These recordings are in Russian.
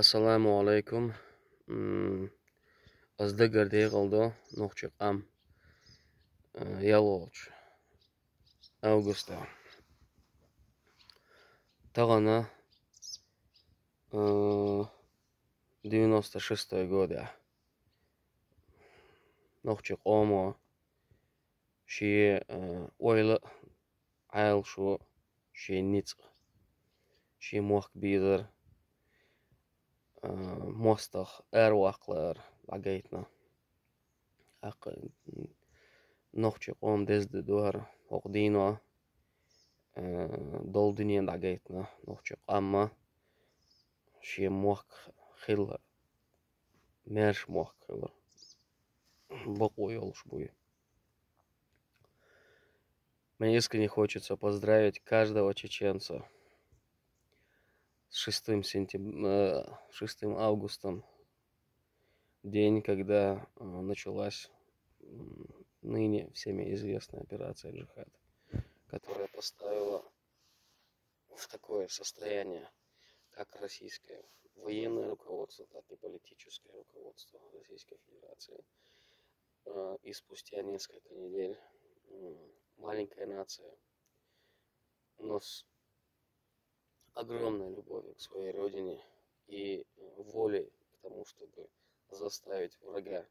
Assalomu alaykum. Azda garday qoldi no'qchiqam yalg'och avgustda. Tag'ana 96 года. No'qchiqomo shi oyla ayl shu shi nic shi mo'q bidir mostaq ervaqlar lagaytna. No'qchiqom desde duar oqdino doldinien lagaytna no'qchiqamma shi mo'q xil mersh mo'q xil бокой олшбуй. Мне искренне хочется поздравить каждого чеченца с 6 августом, день, когда началась ныне всеми известная операция «Джихад», которая поставила в такое состояние как российское военное руководство, так и политическое руководство Российской Федерации. И спустя несколько недель маленькая нация, но с огромной любовью к своей родине и волей к тому, чтобы заставить врага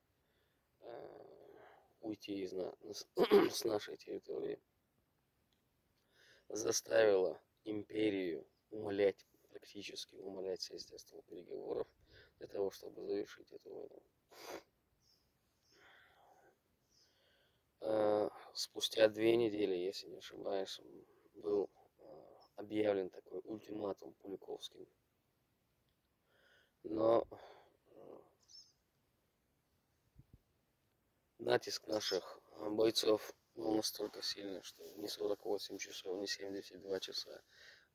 уйти с нашей территории, заставила империю практически умолять сесть за стол переговоров для того, чтобы завершить эту войну. Спустя 2 недели, если не ошибаюсь, был объявлен такой ультиматум Куликовским. Но натиск наших бойцов был настолько сильный, что ни 48 часов, ни 72 часа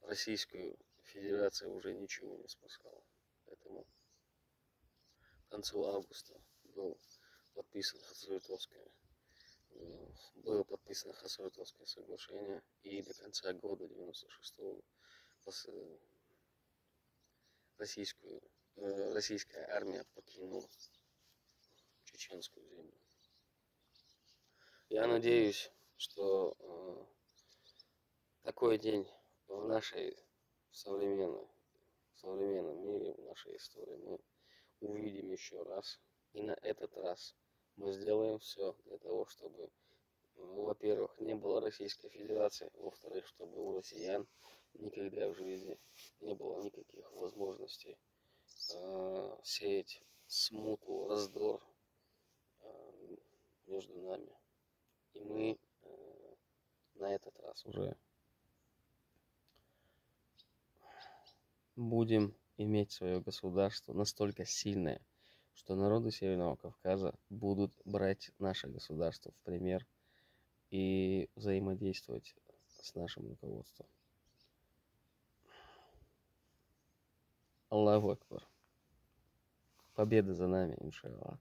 Российскую Федерацию уже ничего не спасало. Поэтому к концу августа было подписано Хасавюртовское соглашение, и до конца года 96-го российская армия покинула чеченскую землю. Я надеюсь, что такой день в нашей современном мире, в нашей истории мы увидим еще раз. И на этот раз мы сделаем все для того, чтобы, во-первых, не было Российской Федерации, во-вторых, чтобы у россиян никогда в жизни не было никаких возможностей сеять смуту, раздор между нами. И мы на этот раз уже будем иметь свое государство настолько сильное, что народы Северного Кавказа будут брать наше государство в пример и взаимодействовать с нашим руководством. Аллаху Акбар. Победа за нами, иншаллах.